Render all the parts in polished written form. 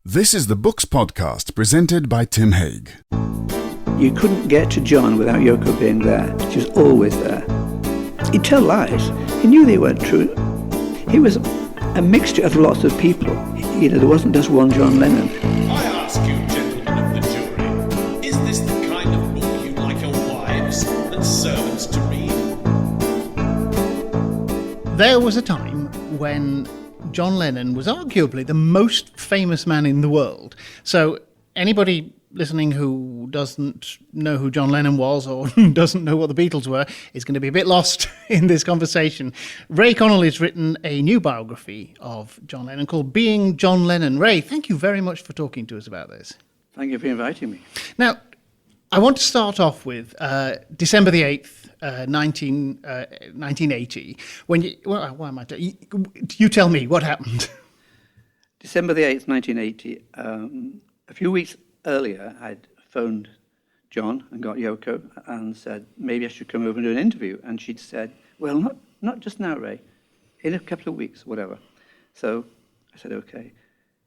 This is the Books Podcast presented by Tim Hague. You couldn't get to John without Yoko being there. She was always there. He'd tell lies. He knew they weren't true. He was a mixture of lots of people. You know, there wasn't just one John Lennon. I ask you, gentlemen of the jury, is this the kind of book you'd like your wives and servants to read? There was a time when John Lennon was arguably the most famous man in the world. So anybody listening who doesn't know who John Lennon was or doesn't know what the Beatles were is going to be a bit lost in this conversation. Ray Connolly has written a new biography of John Lennon called Being John Lennon. Ray, thank you very much for talking to us about this. Thank you for inviting me. Now, I want to start off with December the 8th, 1980, when you... Well, why am I... You tell me, what happened? December the 8th, 1980. A few weeks earlier, I'd phoned John and got Yoko and said, maybe I should come over and do an interview. And she'd said, well, not just now, Ray, in a couple of weeks, whatever. So I said, okay.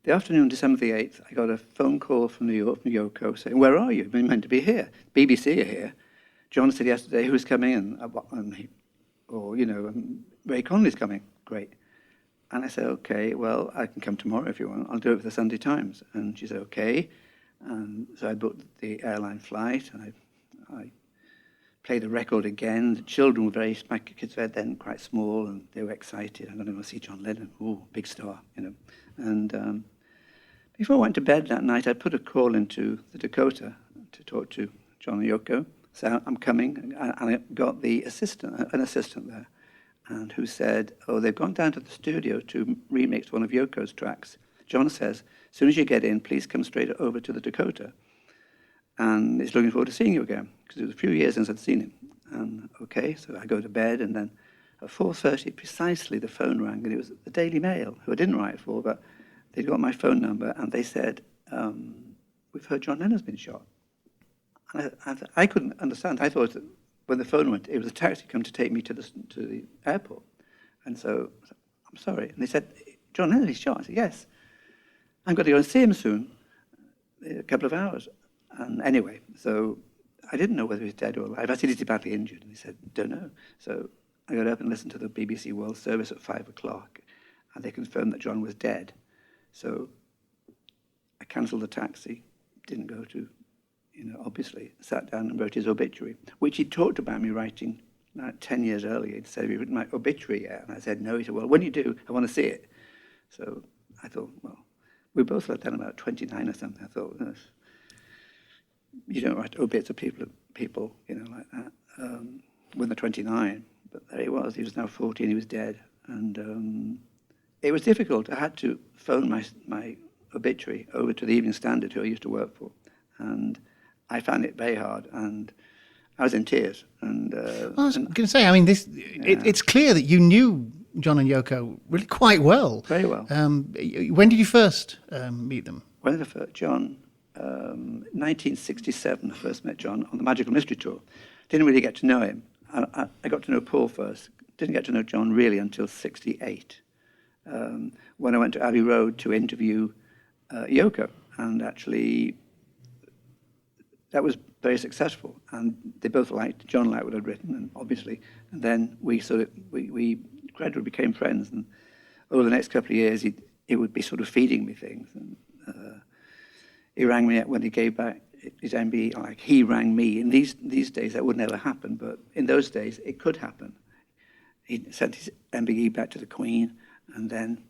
The afternoon, December the 8th, I got a phone call from New York, from Yoko, saying, where are you? You're meant to be here. BBC are here. John said yesterday, who's coming? And Ray Connolly's coming. Great. And I said, okay, well, I can come tomorrow if you want. I'll do it for the Sunday Times. And she said, okay. And so I booked the airline flight, and I played the record again. The children were my kids were then quite small, and they were excited. I'm going to go see John Lennon. Ooh, big star, you know. And before I went to bed that night, I put a call into the Dakota to talk to John and Yoko. So I'm coming, and I got an assistant there, and who said, oh, they've gone down to the studio to remix one of Yoko's tracks. John says, as soon as you get in, please come straight over to the Dakota. And he's looking forward to seeing you again, because it was a few years since I'd seen him. And okay, so I go to bed, and then at 4:30 precisely the phone rang, and it was the Daily Mail, who I didn't write for, but they got my phone number, and they said, we've heard John Lennon's been shot. And I couldn't understand. I thought that when the phone went, it was a taxi come to take me to the airport. And so I said, I'm sorry. And they said, John Lennon is shot. I said, yes. I'm going to go and see him soon, in a couple of hours. And anyway, so I didn't know whether he was dead or alive. I said, is he badly injured? And he said, don't know. So I got up and listened to the BBC World Service at 5 o'clock, and they confirmed that John was dead. So I cancelled the taxi, didn't go to, obviously, sat down and wrote his obituary, which he talked about me writing 10 years earlier. He'd said, have you written my obituary yet? And I said, no. He said, well, when you do, I want to see it. So I thought, well, we both lived then about 29 or something. I thought, you don't write obits of people, like that, when they're 29. But there he was. He was now 40 and he was dead. And it was difficult. I had to phone my obituary over to the Evening Standard, who I used to work for. And I found it very hard, and I was in tears. And I was going to say, I mean, it's clear that you knew John and Yoko really quite well. Very well. When did you first meet them? When did I first? John, 1967, I first met John on the Magical Mystery Tour. Didn't really get to know him. I got to know Paul first. Didn't get to know John really until 68, when I went to Abbey Road to interview Yoko. And actually, that was very successful, and they both John liked what I'd written, and obviously, and then we gradually became friends, and over the next couple of years, he would be sort of feeding me things, and he rang me when he gave back his MBE, he rang me. In these days, that would never happen, but in those days, it could happen. He sent his MBE back to the Queen, and then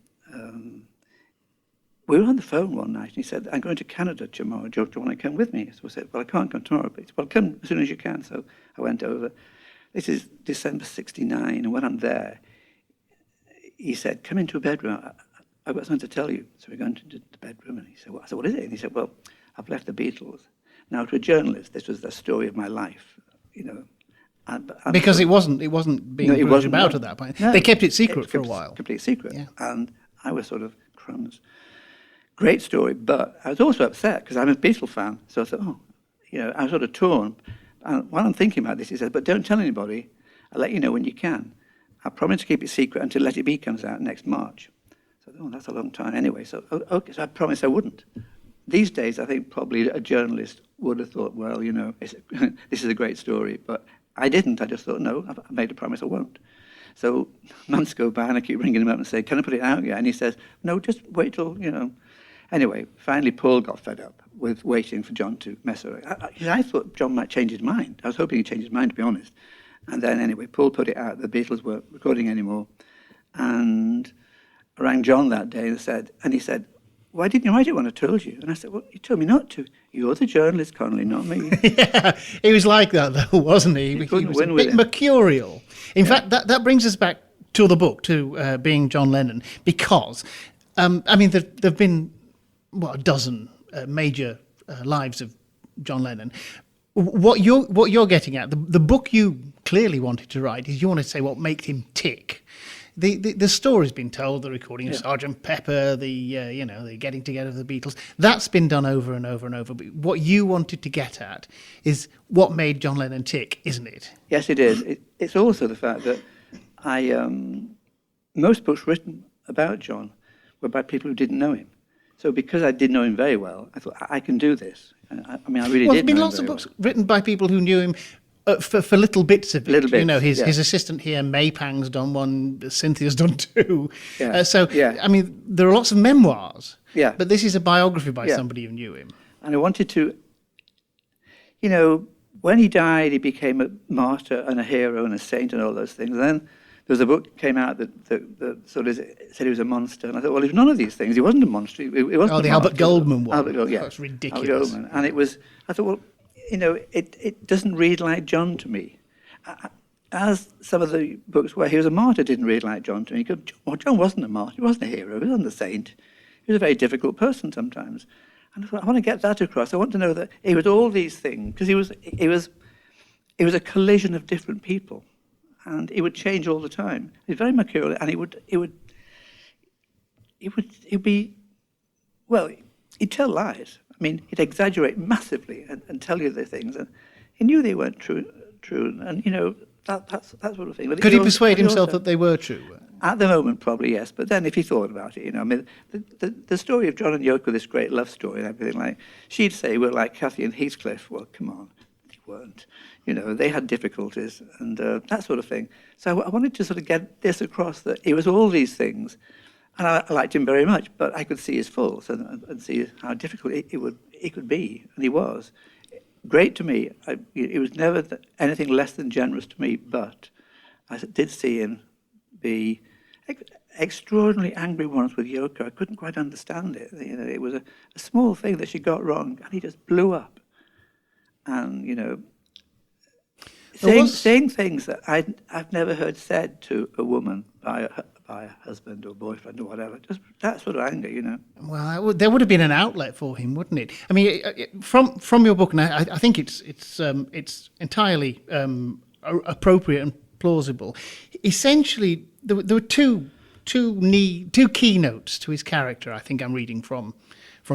we were on the phone one night, and he said, I'm going to Canada tomorrow. Do you want to come with me? So I said, well, I can't come tomorrow. But he said, well, come as soon as you can. So I went over. This is December 69, and when I'm there, he said, come into a bedroom. I've got something to tell you. So we go into the bedroom, and he said, well, I said, what is it? And he said, well, I've left the Beatles. Now, to a journalist, this was the story of my life, because it wasn't being brushed about at that point. No, they kept it secret for a while. Complete secret. Yeah. And I was sort of crumbs. Great story, but I was also upset because I'm a Beatle fan. So I thought, I was sort of torn. And while I'm thinking about this, he said, but don't tell anybody. I'll let you know when you can. I promise to keep it secret until Let It Be comes out next March. So thought, oh, that's a long time anyway. So, okay, so I promised I wouldn't. These days, I think probably a journalist would have thought, well, you know, this is a great story. But I didn't. I just thought, no, I've made a promise I won't. So months go by and I keep ringing him up and say, can I put it out yet? And he says, no, just wait till, you know. Anyway, finally Paul got fed up with waiting for John to mess around. I thought John might change his mind. I was hoping he'd change his mind, to be honest. And then anyway, Paul put it out. The Beatles weren't recording anymore. And I rang John that day and he said, why didn't you write it when I told you? And I said, well, you told me not to. You're the journalist, Connolly, not me. Yeah, he was like that, though, wasn't he? He was a bit mercurial. In fact, that brings us back to the book, to being John Lennon, because, I mean, there have been, a dozen major lives of John Lennon. What you're getting at, the book you clearly wanted to write, is you want to say what makes him tick. The story's been told, the recording of Sgt. Pepper, the getting together of the Beatles. That's been done over and over and over. But what you wanted to get at is what made John Lennon tick, isn't it? Yes, it is. It's also the fact that most books written about John were by people who didn't know him. So because I did know him very well, I thought, I can do this. I mean, I really did. Well, there's been lots of books written by people who knew him for little bits of it. Little bits, you know, his assistant here, Maypang's done one, Cynthia's done two. Yeah. I mean, there are lots of memoirs. Yeah. But this is a biography by somebody who knew him. And I wanted to, you know, when he died, he became a martyr and a hero and a saint and all those things. And then there was a book came out that sort of said he was a monster. And I thought, well, he was none of these things. He wasn't a monster. He wasn't the Albert Goldman one. Albert Goldman, yeah. That's ridiculous. Albert Goldman. And I thought, well, you know, it doesn't read like John to me. As some of the books where he was a martyr didn't read like John to me. John wasn't a martyr. He wasn't a hero. He wasn't a saint. He was a very difficult person sometimes. And I thought, I want to get that across. I want to know that he was all these things, because he was a collision of different people. And he would change all the time. He's very mercurial, and he'd tell lies. I mean, he'd exaggerate massively and tell you the things, and he knew they weren't true, and you know that sort of thing. But could he persuade himself that they were true? At the moment, probably yes. But then, if he thought about it, you know, I mean, the story of John and Yoko, this great love story and everything, like she'd say, we're like Cathy and Heathcliff. Well, come on, they weren't. You know, they had difficulties and that sort of thing. So I wanted to sort of get this across, that he was all these things. And I liked him very much, but I could see his faults and see how difficult he could be, and he was. Great to me. He was never anything less than generous to me, but I did see him be extraordinarily angry once with Yoko. I couldn't quite understand it. You know, it was a small thing that she got wrong, and he just blew up. And, you know, saying things that I've never heard said to a woman by a husband or boyfriend or whatever. Just that sort of anger, you know. Well, there would have been an outlet for him, wouldn't it? I mean, from your book, and I think it's entirely appropriate and plausible. Essentially, there were two keynotes to his character. I think I'm reading from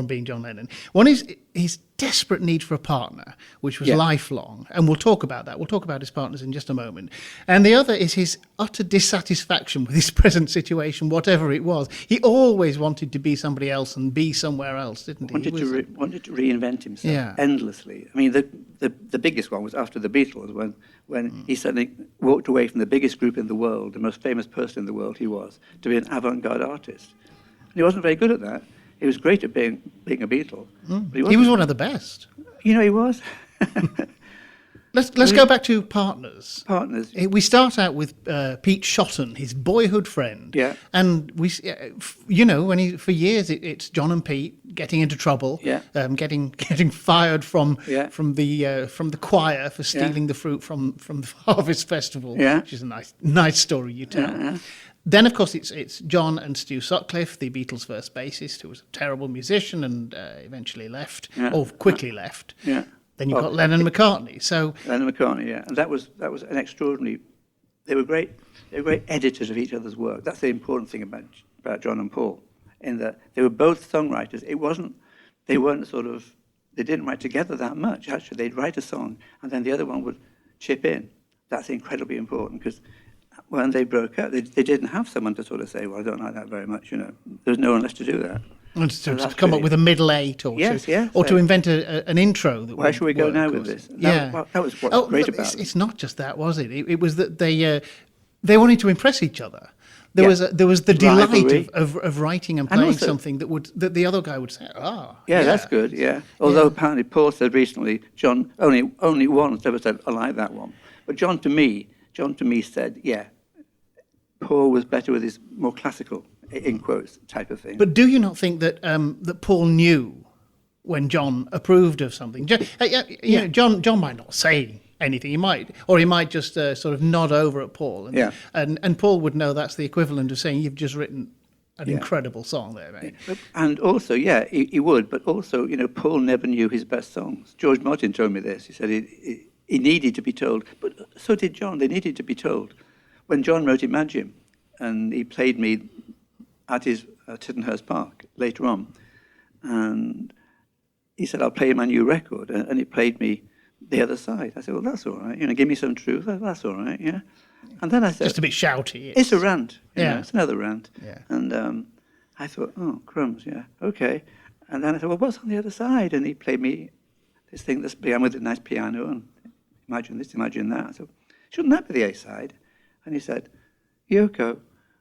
being John Lennon. One is his desperate need for a partner, which was lifelong, and we'll talk about that. We'll talk about his partners in just a moment. And the other is his utter dissatisfaction with his present situation, whatever it was. He always wanted to be somebody else and be somewhere else, didn't he? Wanted to reinvent himself endlessly. I mean, the biggest one was after the Beatles, when he suddenly walked away from the biggest group in the world, the most famous person in the world he was, to be an avant-garde artist. And he wasn't very good at that. He was great at being a Beatle. But he was one of the best. You know, he was. Let's go back to partners. Partners. We start out with Pete Shotton, his boyhood friend. Yeah. And we, you know, for years it's John and Pete getting into trouble. Yeah. Getting fired from the choir for stealing the fruit from the Harvest Festival. Yeah. Which is a nice story you tell. Yeah. Then, of course, it's John and Stu Sutcliffe, the Beatles' first bassist, who was a terrible musician and eventually left, or quickly left. Yeah. Then you've got Lennon and McCartney. So Lennon and McCartney, yeah, and that was an extraordinary. They were great editors of each other's work. That's the important thing about John and Paul, in that they were both songwriters. They didn't write together that much. Actually, they'd write a song and then the other one would chip in. That's incredibly important because when they broke up, they didn't have someone to sort of say, well, I don't like that very much, you know. There's no one left to do that. And to that's come up really- with a middle eight, or Yes, to, yes, or to invent an intro. That Where would should we go work, now or with this? something. Yeah, That was what's great but about it. it's not just that, was it? It was that they wanted to impress each other. There was the delight Rivalry. of writing and And playing also- something that the other guy would say, Yeah, that's good. Yeah. Although apparently Paul said recently, John only once ever said, I like that one. But John to me said, yeah, Paul was better with his more classical, in quotes, type of thing. But do you not think that that Paul knew when John approved of something? You know, John might not say anything. He might just sort of nod over at Paul, and Paul would know that's the equivalent of saying, "You've just written an incredible song there, mate." And also, he would. But also, you know, Paul never knew his best songs. George Martin told me this. He said he needed to be told, but so did John. They needed to be told. When John wrote Imagine, and he played me at his Tittenhurst Park later on, and he said, I'll play you my new record, and he played me The Other Side. I said, well, that's all right. You know, give me some truth. That's all right, yeah. And then I said, Just a bit shouty. it's a rant. You Yeah. know, it's another rant. Yeah. And I thought, oh, crumbs, yeah, okay. And then I said, well, what's on the other side? And he played me this thing that's began with a nice piano, and imagine this, imagine that. So shouldn't that be the A side? And he said, Yoko,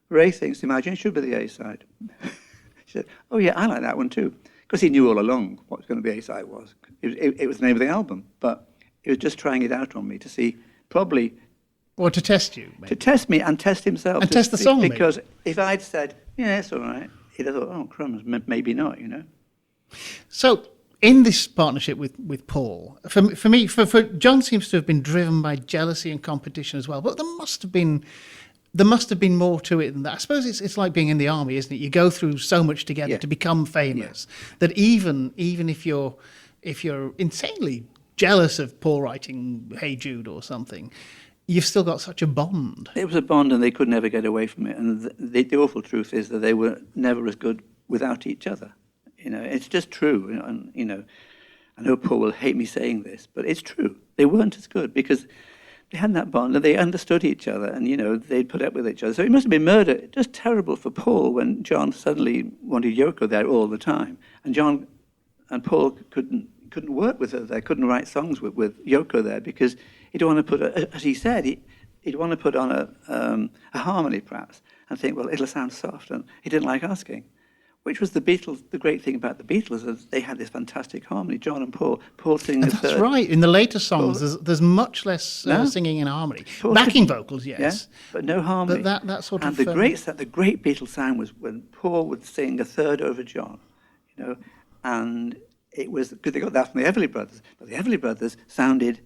Ray thinks Imagine should be the A side. She said, oh yeah, I like that one too. Because he knew all along what going to be A side was. It was the name of the album, but he was just trying it out on me to see, probably Or to test you, maybe. to test me and test himself. And test the song, maybe. Because if I'd said, yeah, it's all right, he'd have thought, oh, crumbs, maybe not, you know. So, in this partnership with Paul, for me, John seems to have been driven by jealousy and competition as well. But there must have been more to it than that. I suppose it's like being in the army, isn't it? You go through so much together to become famous that even if you're insanely jealous of Paul writing Hey Jude or something, you've still got such a bond. It was a bond, and they could never get away from it. And the awful truth is that they were never as good without each other. You know, it's just true. And you know, I know Paul will hate me saying this, but it's true. They weren't as good because they had that bond and they understood each other, and you know, they'd put up with each other. So it must have been murder. Just terrible for Paul when John suddenly wanted Yoko there all the time, and John and Paul couldn't work with her there, couldn't write songs with Yoko there because he'd want to put, as he said, he'd want to put on a harmony perhaps and think, well, it'll sound soft, and he didn't like asking. Which was the Beatles. The great thing about the Beatles is they had this fantastic harmony. John and Paul singing the That's third. right. In the later songs, there's much less No. singing in harmony. Paul Backing could- vocals, yes. Yeah, but no harmony. But that sort and of... the great Beatles sound was when Paul would sing a third over John, you know, and it was because they got that from the Everly Brothers. But the Everly Brothers sounded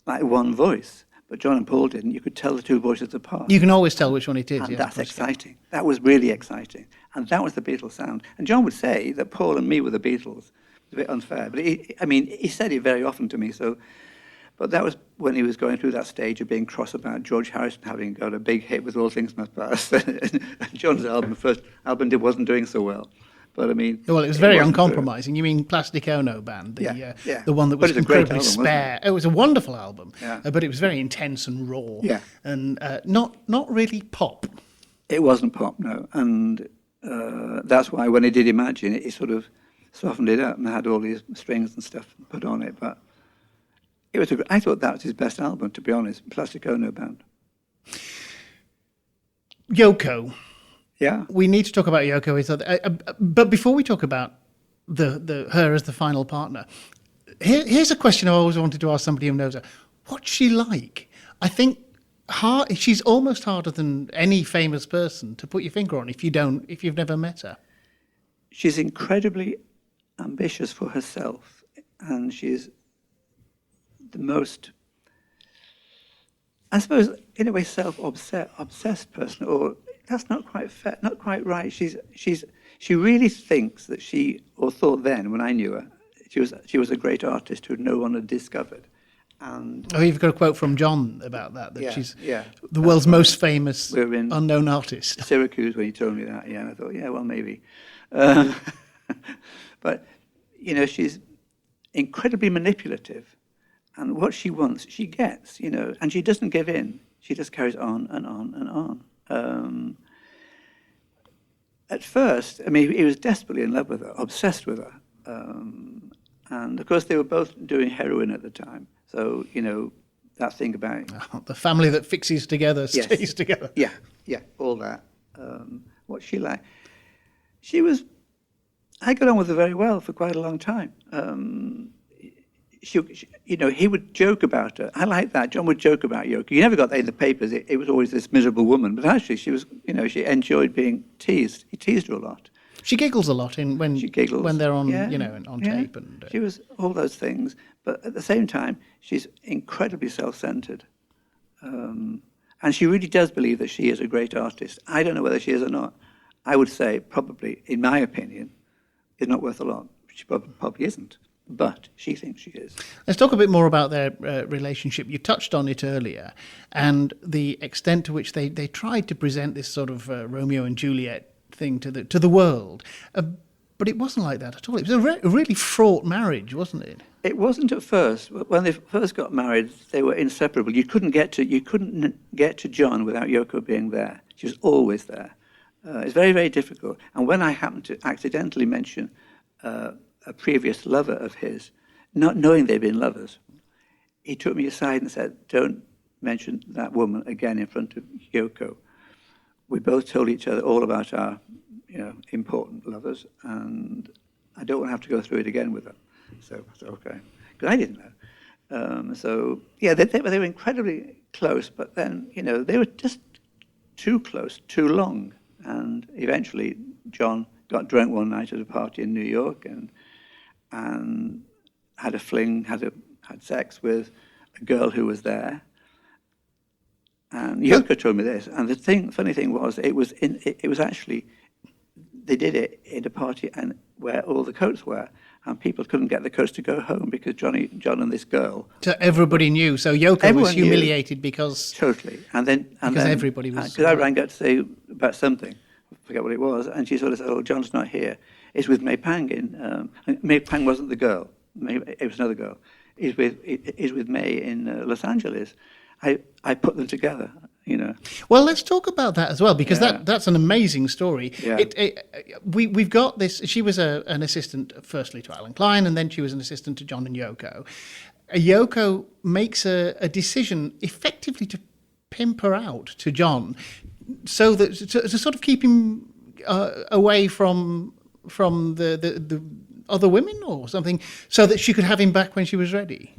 like one voice, but John and Paul didn't. You could tell the two voices apart. You can always tell which one it is. And yeah, that's of course. exciting. That was really exciting. And that was the Beatles sound. And John would say that Paul and me were the Beatles. It's a bit unfair. But he said it very often to me. But that was when he was going through that stage of being cross about George Harrison having got a big hit with All Things Must Pass. And John's first album wasn't doing so well. But I mean... Well, it was very wasn't uncompromising. You mean Plastic Ono Band, the one that But was it's a great incredibly album, wasn't spare. It was a wonderful album, Yeah. but it was very intense and raw. Yeah. And not really pop. It wasn't pop, no. And that's why when he did Imagine, he sort of softened it up and had all these strings and stuff put on it. But it was I thought that was his best album, to be honest, Plastic Ono Band. Yoko. Yeah. We need to talk about Yoko. But before we talk about the her as the final partner, here's a question I always wanted to ask somebody who knows her. What's she like? I think she's almost harder than any famous person to put your finger on if you've never met her. She's incredibly ambitious for herself, and she's the most, I suppose, in a way, self-obsessed person. Or that's not quite fair, not quite right. She really thinks that or thought then when I knew her, she was a great artist who no one had discovered. And you've got a quote from John about that Yeah, she's yeah. the world's most famous We're in unknown artist. Syracuse when he told me that, yeah, and I thought, yeah, well, maybe. But, you know, she's incredibly manipulative, and what she wants, she gets, you know, and she doesn't give in. she just carries on and on and on. At first, I mean, he was desperately in love with her, obsessed with her. And of course, they were both doing heroin at the time. So, that thing about... The family that fixes together stays together. Yeah, all that. What's she like? I got on with her very well for quite a long time. He would joke about her. I like that. John would joke about Yoko. You never got that in the papers. It was always this miserable woman. But actually, she was, she enjoyed being teased. He teased her a lot. She giggles a lot when they're on, on tape. And she was all those things. But at the same time, she's incredibly self-centered. And she really does believe that she is a great artist. I don't know whether she is or not. I would say probably, in my opinion, is not worth a lot. She probably isn't. But she thinks she is. Let's talk a bit more about their relationship. You touched on it earlier, and the extent to which they tried to present this sort of Romeo and Juliet thing to the world. But it wasn't like that at all. It was a really fraught marriage, wasn't it? It wasn't at first. When they first got married, they were inseparable. You couldn't get to John without Yoko being there. She was always there. It's very, very difficult. And when I happened to accidentally mention a previous lover of his, not knowing they'd been lovers, he took me aside and said, "Don't mention that woman again in front of Yoko. We both told each other all about our, important lovers, and I don't want to have to go through it again with her." So I said, okay, because I didn't know. They were incredibly close, but then, they were just too close, too long. And eventually, John got drunk one night at a party in New York and had a fling, had sex with a girl who was there. And Yoko told me this. And the funny thing was, it was actually, they did it in a party and where all the coats were, and people couldn't get the coats to go home because John and this girl. So everybody knew. So Yoko was humiliated because totally, and then everybody was. Because I rang up to say about something, I forget what it was, and she sort of said, "Oh, John's not here. It's with May Pang in." May Pang wasn't the girl. It was another girl. He's with May in Los Angeles. I put them together. Well, let's talk about that as well, because that's an amazing story. Yeah. We've got this. She was an assistant, firstly to Alan Klein, and then she was an assistant to John and Yoko. Yoko makes a decision effectively to pimp her out to John, so that to sort of keep him away from the other women or something, so that she could have him back when she was ready.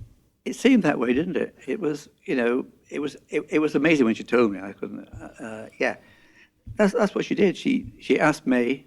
It seemed that way, didn't it? It was, it was amazing when she told me. I couldn't. That's what she did. She asked May,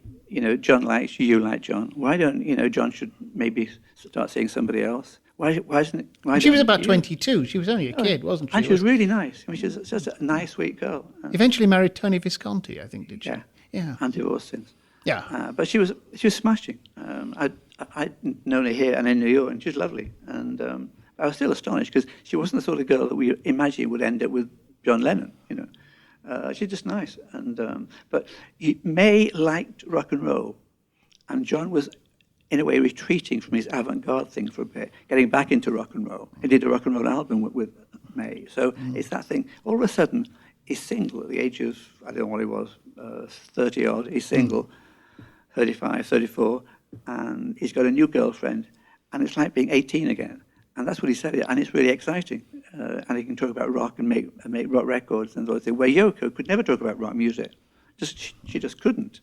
John likes you, you like John. Why don't John should maybe start seeing somebody else? Why isn't it? She was about 22. She was only a kid, wasn't she? And she was really nice. I mean, she was just a nice, sweet girl. Eventually married Tony Visconti, I think, did she? Yeah. And divorced since. Yeah. But she was smashing. I'd known her here and in New York, and she was lovely. And I was still astonished because she wasn't the sort of girl that we imagine would end up with John Lennon. She's just nice. And but May liked rock and roll, and John was, in a way, retreating from his avant-garde thing for a bit, getting back into rock and roll. He did a rock and roll album with May. So it's that thing. All of a sudden, he's single at the age of, I don't know what he was, 30-odd. He's single, 35, 34, and he's got a new girlfriend, and it's like being 18 again. And that's what he said, and it's really exciting. And he can talk about rock and make rock records and those things, where Yoko could never talk about rock music. She just couldn't.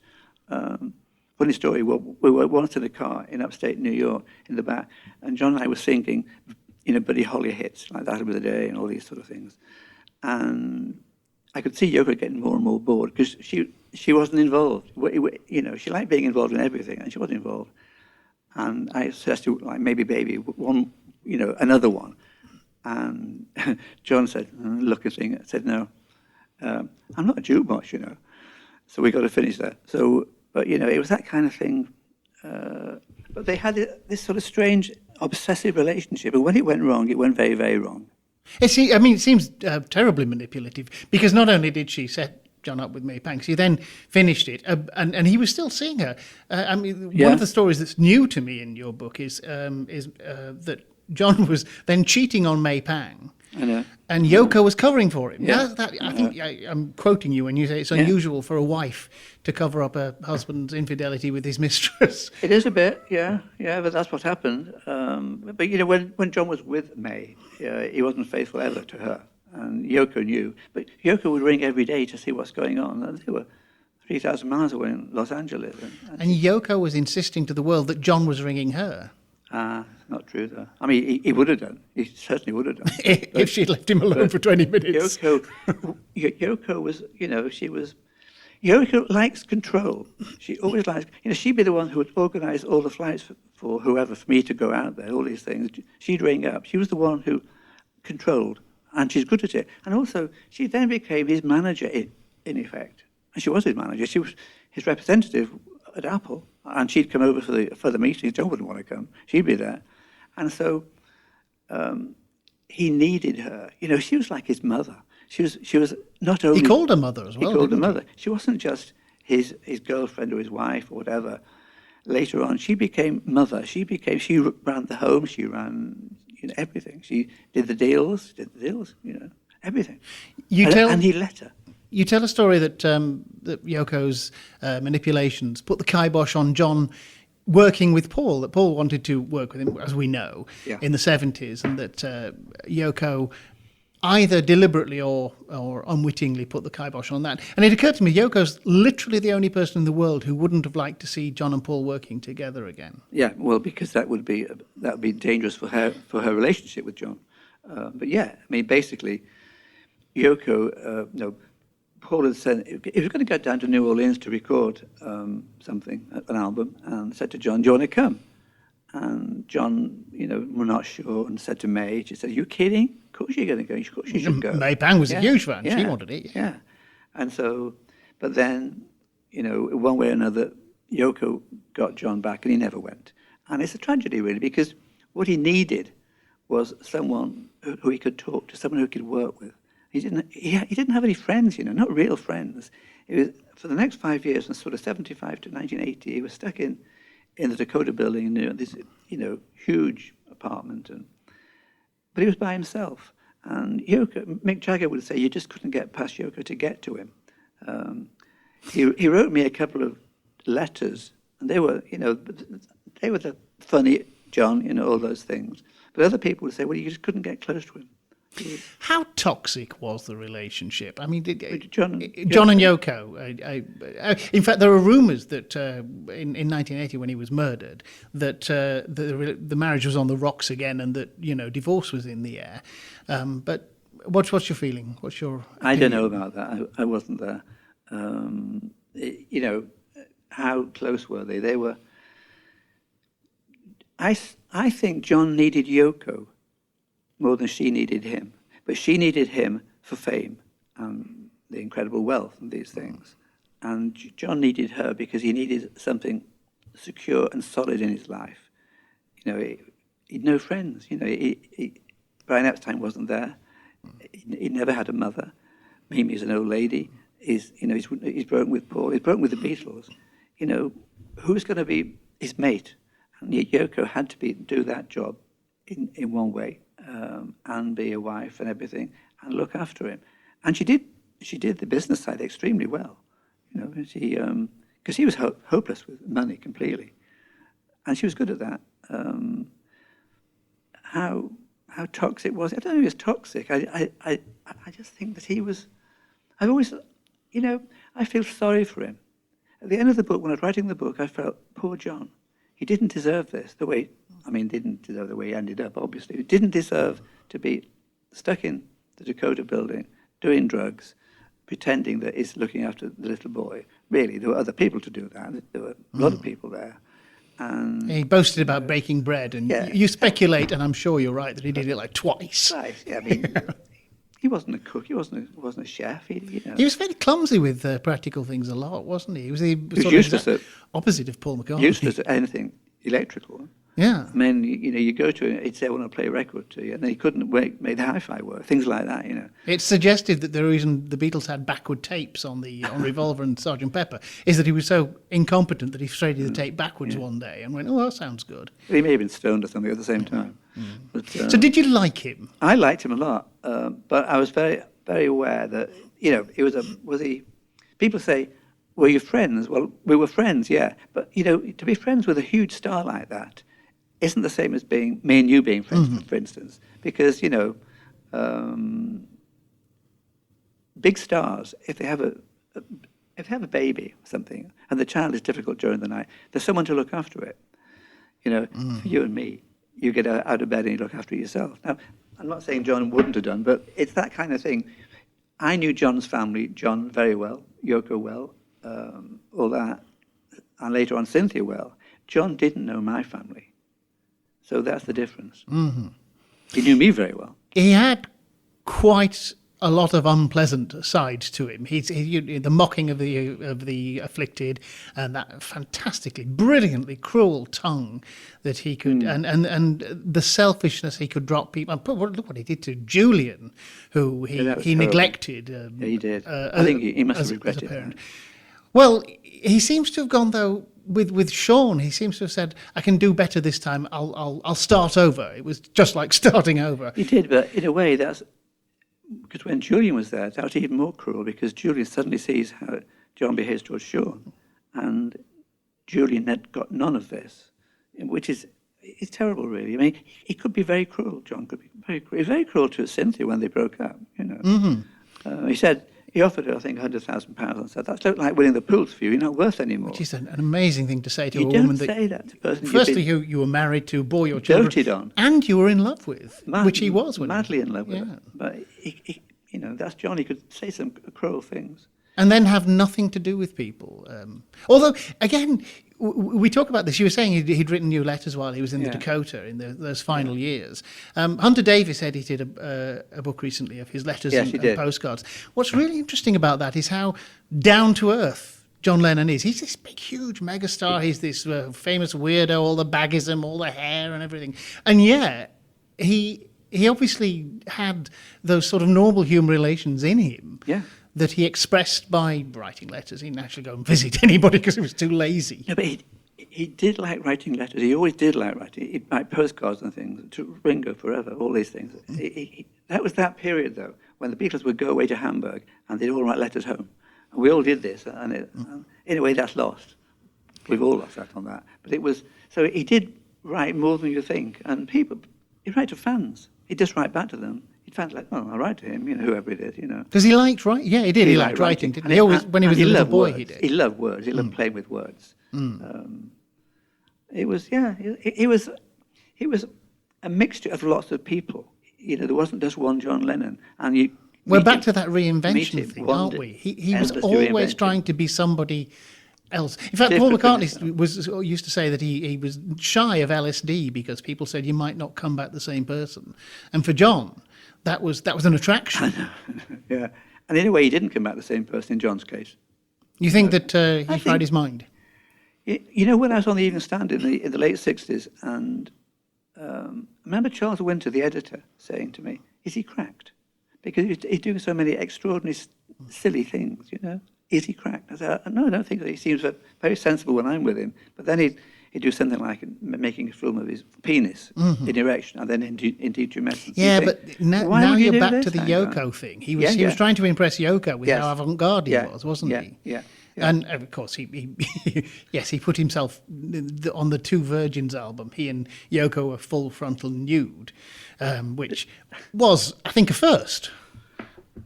Funny story, we were once in a car in upstate New York in the back, and John and I were singing, Buddy Holly hits, like That of the Day and all these sort of things. And I could see Yoko getting more and more bored because she wasn't involved. She liked being involved in everything, and she wasn't involved. And I suggested, like, maybe baby, one, another one. And John said, looking, said, no, I'm not a jukebox, So we got to finish that. So, but, it was that kind of thing. But they had this sort of strange, obsessive relationship. And when it went wrong, it went very, very wrong. It seems terribly manipulative, because not only did she set John up with May Pang, she then finished it, and he was still seeing her. One of the stories that's new to me in your book is that John was then cheating on May Pang, I know. And Yoko was covering for him. Yeah. I think I'm quoting you when you say it's unusual for a wife to cover up a husband's infidelity with his mistress. It is a bit, yeah, but that's what happened. But when John was with May, he wasn't faithful ever to her, and Yoko knew. But Yoko would ring every day to see what's going on. And they were 3,000 miles away in Los Angeles. And Yoko was insisting to the world that John was ringing her. Not true, though. I mean, he would have done. He certainly would have done. If she'd left him alone for 20 minutes. Yoko was, she was... Yoko likes control. She always likes... she'd be the one who would organise all the flights for whoever, for me to go out there, all these things. She'd ring up. She was the one who controlled, and she's good at it. And also, she then became his manager, in effect. And she was his manager. She was his representative at Apple, and she'd come over for the meetings. John wouldn't want to come. She'd be there. And so he needed her. She was like his mother. She was not only... He called her mother as well, He called her mother. She wasn't just his girlfriend or his wife or whatever. Later on, she became mother. She ran the home. She ran everything. She did the deals, everything. And he let her. You tell a story that Yoko's manipulations put the kibosh on John working with Paul, that Paul wanted to work with him, as we know, in the 70s, and that Yoko either deliberately or unwittingly put the kibosh on that. And it occurred to me, Yoko's literally the only person in the world who wouldn't have liked to see John and Paul working together again. Yeah, well, because that would be dangerous for her relationship with John. But yeah, I mean, basically, Yoko, Paul had said he was going to go down to New Orleans to record something, an album, and said to John, "Do you want to come?" And John, were not sure, and said to May, she said, "Are you kidding? Of course you're going to go. Of course you should go." May Pang was a huge fan. She wanted it. Yeah. And so, but then, one way or another, Yoko got John back, and he never went. And it's a tragedy, really, because what he needed was someone who he could talk to, someone who he could work with. He didn't have any friends, not real friends. It was, for the next 5 years, from sort of 75 to 1980, he was stuck in the Dakota building in this, huge apartment. But he was by himself. And Mick Jagger would say, you just couldn't get past Yoko to get to him. He wrote me a couple of letters, and they were the funny John, all those things. But other people would say, well, you just couldn't get close to him. How toxic was the relationship? I mean, John and Yoko. In fact, there are rumours that in 1980, when he was murdered, that the marriage was on the rocks again, and that divorce was in the air. But what's your feeling? What's your opinion? I don't know about that. I wasn't there. How close were they? They were. I think John needed Yoko more than she needed him. But she needed him for fame and the incredible wealth and these things. And John needed her because he needed something secure and solid in his life. He'd no friends. Brian Epstein wasn't there. He never had a mother. Mimi's an old lady. He's broken with Paul. He's broken with the Beatles. Who's going to be his mate? And Yoko had to do that job in one way. And be a wife and everything, and look after him. And she did the business side extremely well, because he was hopeless with money completely, and she was good at that. How toxic was it? I don't know if it was toxic. I just think that he was. I've always, I feel sorry for him. At the end of the book, when I was writing the book, I felt, poor John. He didn't deserve this, didn't deserve the way he ended up, obviously. He didn't deserve to be stuck in the Dakota building, doing drugs, pretending that he's looking after the little boy. Really, there were other people to do that. There were a lot of people there. And he boasted about baking bread, and you speculate, and I'm sure you're right, that he did it like twice. Right, yeah, I mean, he wasn't a cook, he wasn't a chef. He was very clumsy with practical things a lot, wasn't he? He was useless at opposite of Paul McCartney. Useless at anything electrical. Yeah. I mean, you go to it, he'd say, I want to play a record to you, and then he couldn't make the hi-fi work, things like that, It's suggested that the reason the Beatles had backward tapes on Revolver and Sgt. Pepper is that he was so incompetent that he threaded the tape backwards one day and went, oh, that sounds good. He may have been stoned or something at the same time. But, So did you like him? I liked him a lot, but I was very, very aware that, people say, were you friends? Well, we were friends, yeah. But, to be friends with a huge star like that isn't the same as being me and you being friends, for instance. Because, big stars, if they have a baby or something, and the child is difficult during the night, there's someone to look after it. For you and me, you get out of bed and you look after it yourself. Now, I'm not saying John wouldn't have done, but it's that kind of thing. I knew John's family, John very well, Yoko well, all that, and later on Cynthia well. John didn't know my family. So that's the difference. Mm-hmm. He knew me very well. He had quite a lot of unpleasant sides to him. He the mocking of the afflicted, and that fantastically, brilliantly cruel tongue that he could, and the selfishness he could drop people. Look what he did to Julian, who he neglected. He did. I think he must have regretted that. Well, he seems to have gone though. With Sean, he seems to have said, "I can do better this time. I'll start over." It was just like starting over. He did, but in a way, that's because when Julian was there, that was even more cruel. Because Julian suddenly sees how John behaves towards Sean, and Julian had got none of this, which is terrible, really. I mean, he could be very cruel. John could be very cruel. He was very cruel to Cynthia when they broke up. He said. He offered her, I think, £100,000 and said, that's like winning the Pools for you. You're not worth any more. Which is an amazing thing to say to a woman. You don't say that to a person firstly, you were married to, bore your children. Doted on. And you were in love with, which he was. Madly in love with her. But, that's John. He could say some cruel things. And then have nothing to do with people. Although, again, we talk about this. You were saying he'd written you letters while he was in the Dakota in those final years. Hunter Davis edited a book recently of his letters and postcards. What's really interesting about that is how down to earth John Lennon is. He's this big, huge megastar. He's this famous weirdo, all the baggism, all the hair and everything. And yet, he obviously had those sort of normal human relations in him. Yeah. That he expressed by writing letters. He didn't actually go and visit anybody because he was too lazy. No, but he did like writing letters. He always did like writing. He'd write postcards and things to Ringo forever, all these things. That was that period, though, when the Beatles would go away to Hamburg and they'd all write letters home. And we all did this. And in a way, that's lost. We've all lost out on that. But it was... So he did write more than you think. And people... He'd write to fans. He'd just write back to them. He'd fans like, oh, I'll write to him, whoever it is, Because he liked writing. Yeah, he did. He liked writing, didn't he? Always, when he was a little boy, words. he did. He loved words. He loved playing with words. It was, he was a mixture of lots of people. There wasn't just one John Lennon. And we're back to that reinvention thing, aren't we? He was always trying to be somebody else. In fact, Paul McCartney used to say that he was shy of LSD because people said you might not come back the same person. And for John, that was an attraction. Yeah. And in a way, he didn't come back the same person in John's case. You think that he fried his mind? When I was on the Evening Standard in the late 60s, and I remember Charles Winter, the editor, saying to me, is he cracked? Because he's doing so many extraordinary, silly things, Is he cracked? I said, no, I don't think so. He seems very sensible when I'm with him. But then he'd do something like making a film of his penis in erection and then in tumescence. Yeah, but now you're back to the Yoko thing. He was trying to impress Yoko with how avant-garde he was, wasn't he? Yeah. And of course, he put himself on the Two Virgins album. He and Yoko were full frontal nude, which was, I think, a first.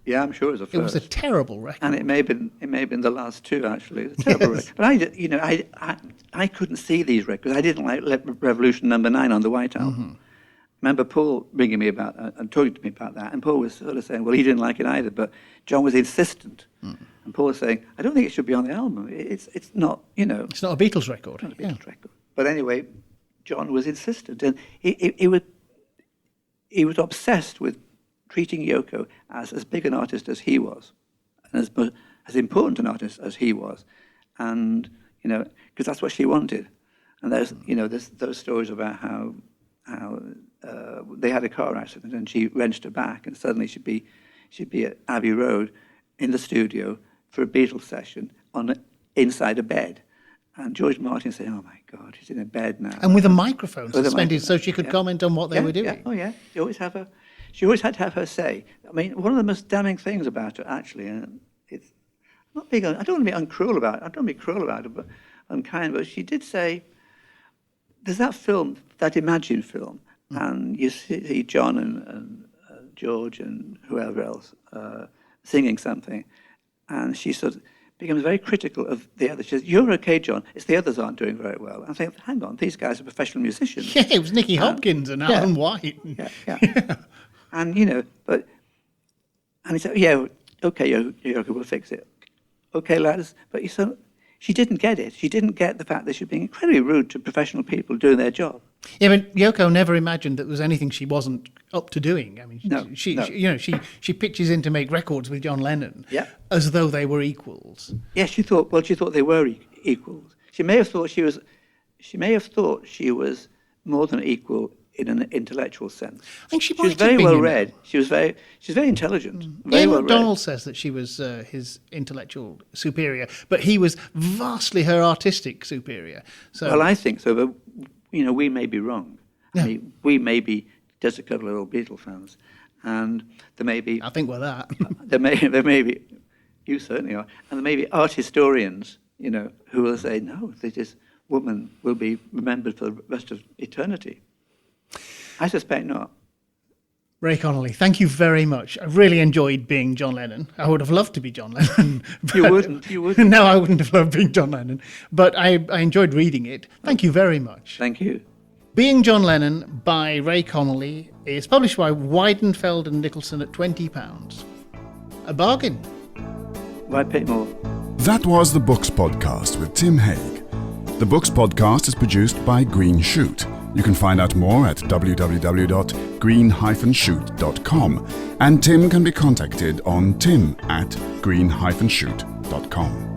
Yeah, I'm sure it was a first. It was a terrible record, and it may have been the llast two actually. It was a terrible record. But I couldn't see these records. I didn't like Revolution No. 9 on the White Album. Remember Paul ringing me about and talking to me about that, and Paul was sort of saying, well, he didn't like it either, but John was insistent. And Paul was saying, I don't think it should be on the album. It's not, It's not a Beatles record. Not a Beatles record. But anyway, John was insistent, and he was obsessed with treating Yoko as big an artist as he was, and as important an artist as he was, and because that's what she wanted. And there's those stories about how they had a car accident and she wrenched her back, and suddenly she'd be at Abbey Road in the studio for a Beatles session inside a bed. And George Martin said, "Oh my God, she's in a bed now." And with a microphone suspended so she could comment on what they were doing. Yeah. Oh yeah, she always had to have her say. I mean, one of the most damning things about her, actually, and it's not being. I don't want to be uncruel about it. I don't want to be cruel about it, but unkind. But she did say, "There's that film, that Imagine film, and you see John and George and whoever else singing something," and she sort of becomes very critical of the others. She says, "You're okay, John. It's the others aren't doing very well." I think, hang on, these guys are professional musicians. Yeah, it was Nicky Hopkins and Alan White. Yeah. And and he said, "Yeah, okay, Yoko, we'll fix it. Okay, lads." But she didn't get it. She didn't get the fact that she was being incredibly rude to professional people doing their job. Yeah, but Yoko never imagined that there was anything she wasn't up to doing. I mean, No. she pitches in to make records with John Lennon, Yeah. as though they were equals. Yes, she thought they were equals. She may have thought she was more than equal in an intellectual sense. I think she was very well read. She's very intelligent. Very well read. Donald says that she was his intellectual superior, but he was vastly her artistic superior. So, well, I think so, but we may be wrong. Yeah. I mean, we may be just a couple of little Beatle fans, and there may be. I think we're that. there may be. You certainly are, and there may be art historians, who will say, "No, this woman will be remembered for the rest of eternity." I suspect not. Ray Connolly, thank you very much. I really enjoyed being John Lennon. I would have loved to be John Lennon. You wouldn't. No, I wouldn't have loved being John Lennon. But I enjoyed reading it. Thank you very much. Thank you. Being John Lennon by Ray Connolly is published by Weidenfeld and Nicholson at £20. A bargain. Why pay more? That was the Books Podcast with Tim Haig. The Books Podcast is produced by Green Shoot. You can find out more at www.green-shoot.com, and Tim can be contacted on tim@green-shoot.com.